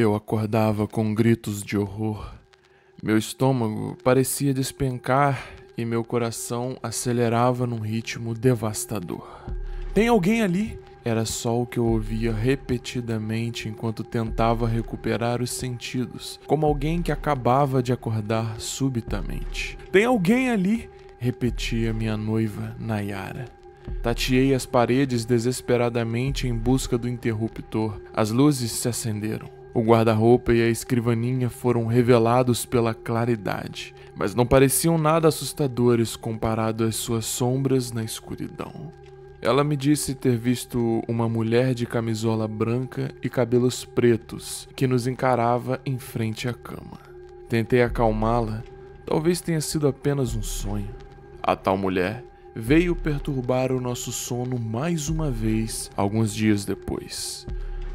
Eu acordava com gritos de horror. Meu estômago parecia despencar e meu coração acelerava num ritmo devastador. "Tem alguém ali?" Era só o que eu ouvia repetidamente enquanto tentava recuperar os sentidos, como alguém que acabava de acordar subitamente. "Tem alguém ali?" repetia minha noiva, Nayara. Tateei as paredes desesperadamente em busca do interruptor. As luzes se acenderam. O guarda-roupa e a escrivaninha foram revelados pela claridade, mas não pareciam nada assustadores comparado às suas sombras na escuridão. Ela me disse ter visto uma mulher de camisola branca e cabelos pretos que nos encarava em frente à cama. Tentei acalmá-la, talvez tenha sido apenas um sonho. A tal mulher veio perturbar o nosso sono mais uma vez alguns dias depois.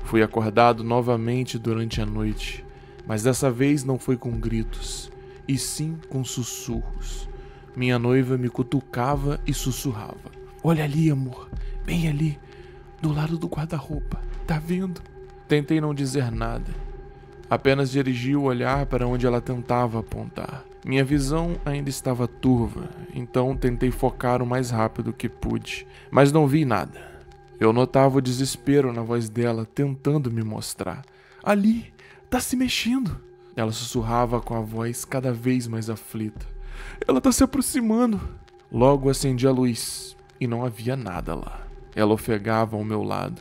Fui acordado novamente durante a noite, mas dessa vez não foi com gritos, e sim com sussurros. Minha noiva me cutucava e sussurrava: "Olha ali, amor, bem ali, do lado do guarda-roupa, tá vendo?" Tentei não dizer nada, apenas dirigi o olhar para onde ela tentava apontar. Minha visão ainda estava turva, então tentei focar o mais rápido que pude, mas não vi nada. Eu notava o desespero na voz dela, tentando me mostrar. "Ali, tá se mexendo." Ela sussurrava com a voz cada vez mais aflita. "Ela tá se aproximando." Logo acendi a luz e não havia nada lá. Ela ofegava ao meu lado.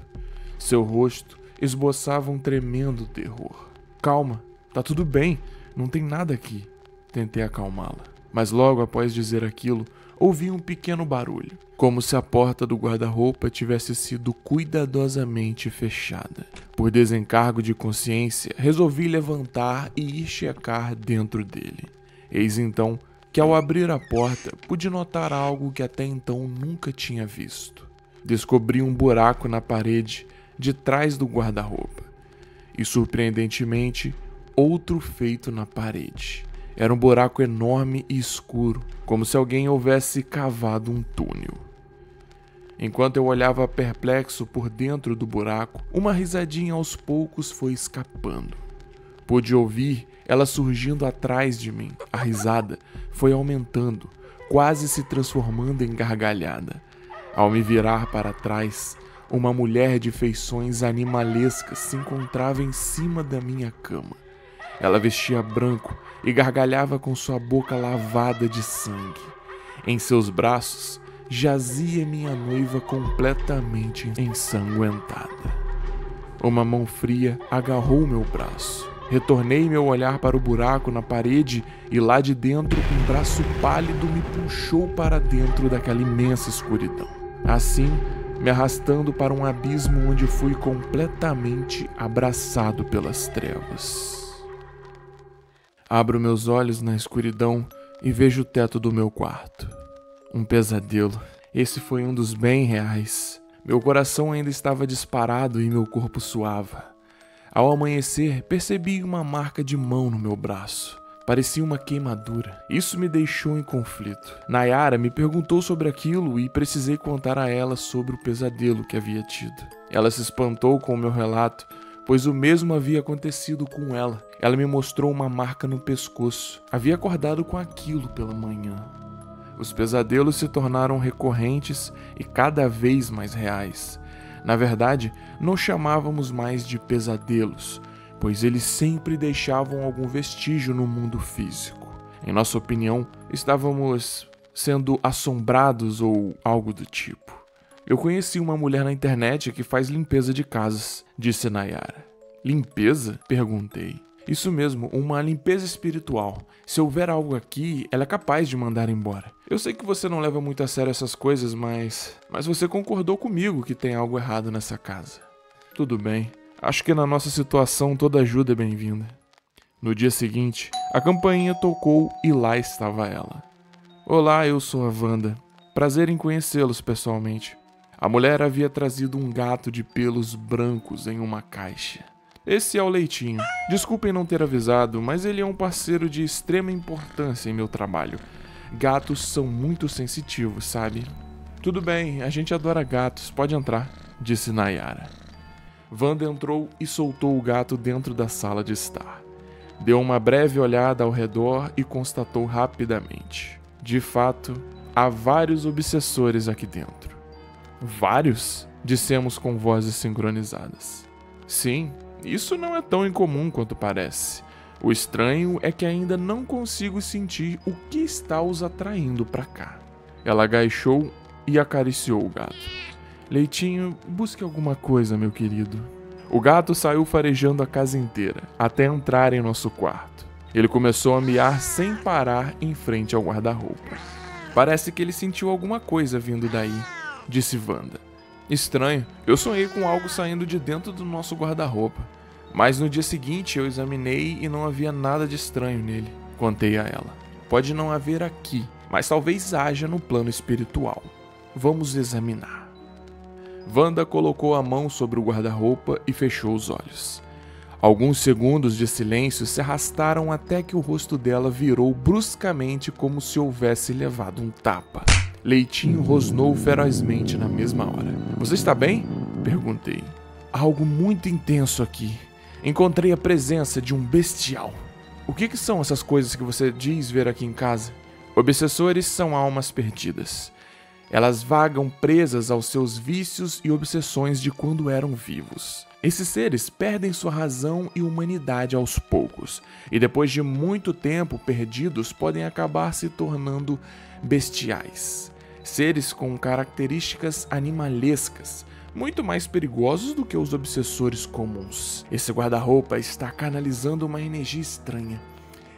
Seu rosto esboçava um tremendo terror. "Calma, tá tudo bem, não tem nada aqui." Tentei acalmá-la, mas logo após dizer aquilo, ouvi um pequeno barulho, como se a porta do guarda-roupa tivesse sido cuidadosamente fechada. Por desencargo de consciência, resolvi levantar e ir checar dentro dele. Eis então que, ao abrir a porta, pude notar algo que até então nunca tinha visto. Descobri um buraco na parede de trás do guarda-roupa e, surpreendentemente, outro feito na parede. Era um buraco enorme e escuro, como se alguém houvesse cavado um túnel. Enquanto eu olhava perplexo por dentro do buraco, uma risadinha aos poucos foi escapando. Pude ouvir ela surgindo atrás de mim. A risada foi aumentando, quase se transformando em gargalhada. Ao me virar para trás, uma mulher de feições animalescas se encontrava em cima da minha cama. Ela vestia branco e gargalhava com sua boca lavada de sangue. Em seus braços jazia minha noiva completamente ensanguentada. Uma mão fria agarrou meu braço. Retornei meu olhar para o buraco na parede e lá de dentro um braço pálido me puxou para dentro daquela imensa escuridão. Assim, me arrastando para um abismo onde fui completamente abraçado pelas trevas. Abro meus olhos na escuridão e vejo o teto do meu quarto. Um pesadelo. Esse foi um dos bem reais. Meu coração ainda estava disparado e meu corpo suava. Ao amanhecer, percebi uma marca de mão no meu braço. Parecia uma queimadura. Isso me deixou em conflito. Nayara me perguntou sobre aquilo e precisei contar a ela sobre o pesadelo que havia tido. Ela se espantou com o meu relato, pois o mesmo havia acontecido com ela. Ela me mostrou uma marca no pescoço. Havia acordado com aquilo pela manhã. Os pesadelos se tornaram recorrentes e cada vez mais reais. Na verdade, não chamávamos mais de pesadelos, pois eles sempre deixavam algum vestígio no mundo físico. Em nossa opinião, estávamos sendo assombrados ou algo do tipo. "Eu conheci uma mulher na internet que faz limpeza de casas", disse Nayara. "Limpeza?" perguntei. "Isso mesmo, uma limpeza espiritual. Se houver algo aqui, ela é capaz de mandar embora. Eu sei que você não leva muito a sério essas coisas, mas você concordou comigo que tem algo errado nessa casa." "Tudo bem. Acho que na nossa situação toda ajuda é bem-vinda." No dia seguinte, a campainha tocou e lá estava ela. "Olá, eu sou a Wanda. Prazer em conhecê-los pessoalmente." A mulher havia trazido um gato de pelos brancos em uma caixa. "Esse é o Leitinho. Desculpem não ter avisado, mas ele é um parceiro de extrema importância em meu trabalho. Gatos são muito sensitivos, sabe?" "Tudo bem, a gente adora gatos, pode entrar", disse Nayara. Wanda entrou e soltou o gato dentro da sala de estar. Deu uma breve olhada ao redor e constatou rapidamente: de fato, há vários obsessores aqui dentro. Vários? Dissemos com vozes sincronizadas. Sim, isso não é tão incomum quanto parece. O estranho é que ainda não consigo sentir o que está os atraindo para cá. Ela agachou e acariciou o gato. Leitinho, busque alguma coisa, meu querido. O gato saiu farejando a casa inteira, até entrar em nosso quarto. Ele começou a miar sem parar em frente ao guarda-roupa. Parece que ele sentiu alguma coisa vindo daí, disse Wanda. Estranho, eu sonhei com algo saindo de dentro do nosso guarda-roupa. Mas no dia seguinte eu examinei e não havia nada de estranho nele, contei a ela. Pode não haver aqui, mas talvez haja no plano espiritual. Vamos examinar. Wanda colocou a mão sobre o guarda-roupa e fechou os olhos. Alguns segundos de silêncio se arrastaram até que o rosto dela virou bruscamente como se houvesse levado um tapa. Leitinho rosnou ferozmente na mesma hora. Você está bem? Perguntei. Algo muito intenso aqui. Encontrei a presença de um bestial. O que são essas coisas que você diz ver aqui em casa? Obsessores são almas perdidas. Elas vagam presas aos seus vícios e obsessões de quando eram vivos. Esses seres perdem sua razão e humanidade aos poucos, e depois de muito tempo perdidos podem acabar se tornando bestiais. Seres com características animalescas, muito mais perigosos do que os obsessores comuns. Esse guarda-roupa está canalizando uma energia estranha,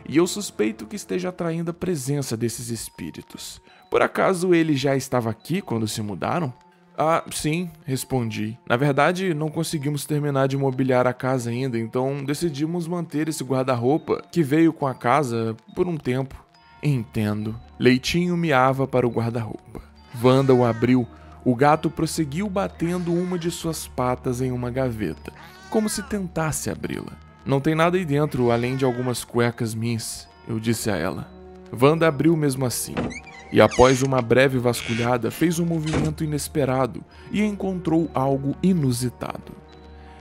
e eu suspeito que esteja atraindo a presença desses espíritos. Por acaso ele já estava aqui quando se mudaram? Ah, sim, respondi. Na verdade, não conseguimos terminar de mobiliar a casa ainda, então decidimos manter esse guarda-roupa que veio com a casa por um tempo. Entendo. Leitinho miava para o guarda-roupa. Wanda o abriu. O gato prosseguiu batendo uma de suas patas em uma gaveta, como se tentasse abri-la. Não tem nada aí dentro, além de algumas cuecas minhas, eu disse a ela. Wanda abriu mesmo assim, e após uma breve vasculhada, fez um movimento inesperado e encontrou algo inusitado.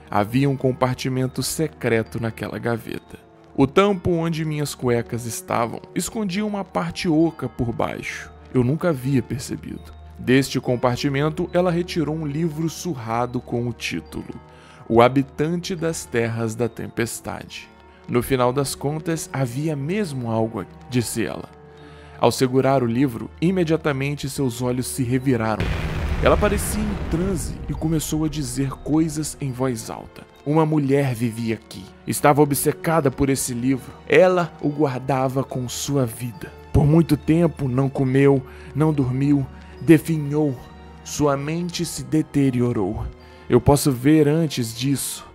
Havia um compartimento secreto naquela gaveta. O tampo onde minhas cuecas estavam escondia uma parte oca por baixo. Eu nunca havia percebido. Deste compartimento, ela retirou um livro surrado com o título O Habitante das Terras da Tempestade. No final das contas, havia mesmo algo aqui, disse ela. Ao segurar o livro, imediatamente seus olhos se reviraram. Ela parecia em transe e começou a dizer coisas em voz alta. Uma mulher vivia aqui. Estava obcecada por esse livro. Ela o guardava com sua vida. Por muito tempo não comeu, não dormiu, definhou. Sua mente se deteriorou. Eu posso ver antes disso.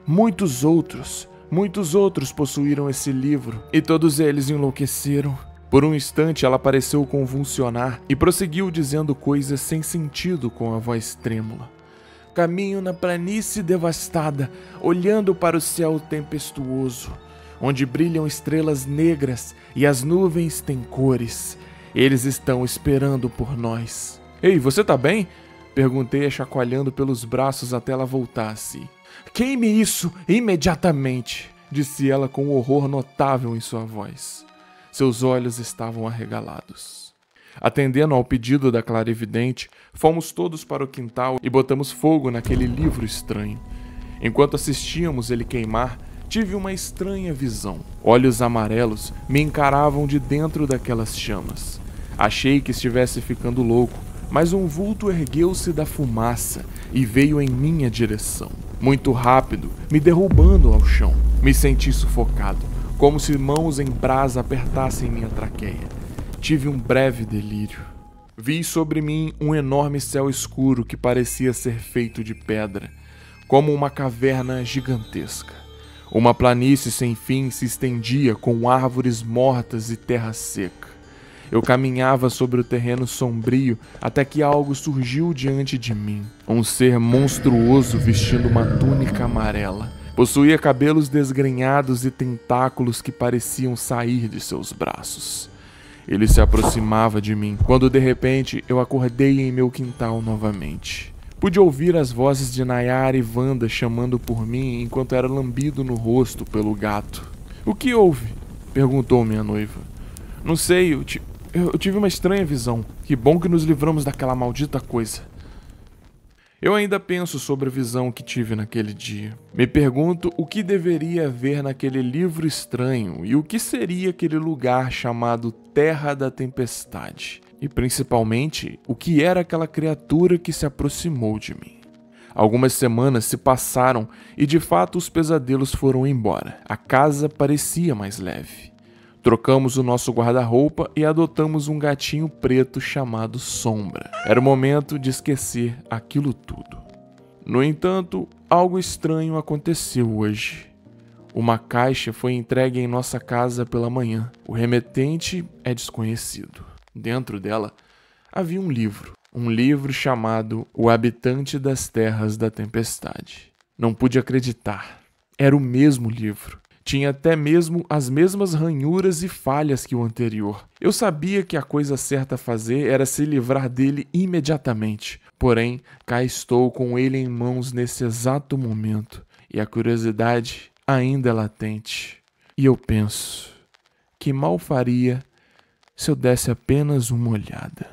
Muitos outros possuíram esse livro e todos eles enlouqueceram. Por um instante ela pareceu convulsionar e prosseguiu dizendo coisas sem sentido com a voz trêmula. Caminho na planície devastada, olhando para o céu tempestuoso, onde brilham estrelas negras e as nuvens têm cores. Eles estão esperando por nós. Ei, você tá bem? Perguntei, chacoalhando pelos braços até ela voltar-se. Queime isso imediatamente, disse ela com um horror notável em sua voz. Seus olhos estavam arregalados. Atendendo ao pedido da clarividente, fomos todos para o quintal e botamos fogo naquele livro estranho. Enquanto assistíamos ele queimar, tive uma estranha visão. Olhos amarelos me encaravam de dentro daquelas chamas. Achei que estivesse ficando louco, mas um vulto ergueu-se da fumaça e veio em minha direção. Muito rápido, me derrubando ao chão. Me senti sufocado, como se mãos em brasa apertassem minha traqueia. Tive um breve delírio. Vi sobre mim um enorme céu escuro que parecia ser feito de pedra, como uma caverna gigantesca. Uma planície sem fim se estendia com árvores mortas e terra seca. Eu caminhava sobre o terreno sombrio até que algo surgiu diante de mim. Um ser monstruoso vestindo uma túnica amarela. Possuía cabelos desgrenhados e tentáculos que pareciam sair de seus braços. Ele se aproximava de mim, quando de repente eu acordei em meu quintal novamente. Pude ouvir as vozes de Nayara e Wanda chamando por mim enquanto era lambido no rosto pelo gato. "O que houve?" perguntou minha noiva. "Não sei, eu tive uma estranha visão. Que bom que nos livramos daquela maldita coisa." Eu ainda penso sobre a visão que tive naquele dia. Me pergunto o que deveria haver naquele livro estranho e o que seria aquele lugar chamado Terra da Tempestade. E principalmente, o que era aquela criatura que se aproximou de mim. Algumas semanas se passaram e de fato os pesadelos foram embora. A casa parecia mais leve. Trocamos o nosso guarda-roupa e adotamos um gatinho preto chamado Sombra. Era o momento de esquecer aquilo tudo. No entanto, algo estranho aconteceu hoje. Uma caixa foi entregue em nossa casa pela manhã. O remetente é desconhecido. Dentro dela havia um livro chamado O Habitante das Terras da Tempestade. Não pude acreditar. Era o mesmo livro. Tinha até mesmo as mesmas ranhuras e falhas que o anterior. Eu sabia que a coisa certa a fazer era se livrar dele imediatamente. Porém, cá estou com ele em mãos nesse exato momento. E a curiosidade ainda é latente. E eu penso, que mal faria se eu desse apenas uma olhada.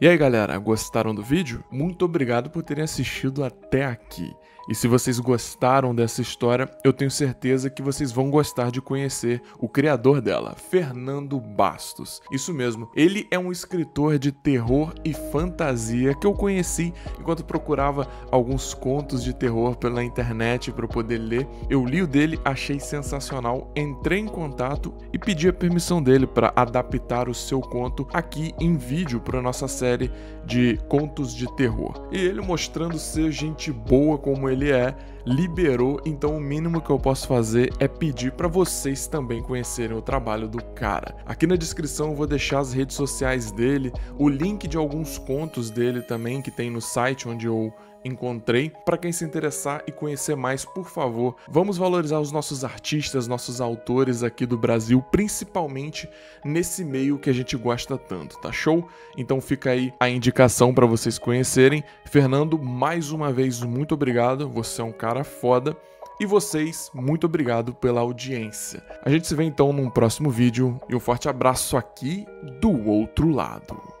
E aí galera, gostaram do vídeo? Muito obrigado por terem assistido até aqui. E se vocês gostaram dessa história, eu tenho certeza que vocês vão gostar de conhecer o criador dela, Fernando Bastos. Isso mesmo, ele é um escritor de terror e fantasia que eu conheci enquanto procurava alguns contos de terror pela internet para eu poder ler. Eu li o dele, achei sensacional, entrei em contato e pedi a permissão dele para adaptar o seu conto aqui em vídeo para nossa série de contos de terror. E ele, mostrando ser gente boa como ele é, liberou. Então o mínimo que eu posso fazer é pedir para vocês também conhecerem o trabalho do cara. Aqui na descrição eu vou deixar as redes sociais dele, o link de alguns contos dele também que tem no site onde eu encontrei. Para quem se interessar e conhecer mais, por favor, vamos valorizar os nossos artistas, nossos autores aqui do Brasil, principalmente nesse meio que a gente gosta tanto, tá show? Então fica aí a indicação para vocês conhecerem. Fernando, mais uma vez, muito obrigado, você é um cara foda. E vocês, muito obrigado pela audiência. A gente se vê então num próximo vídeo e um forte abraço aqui do outro lado.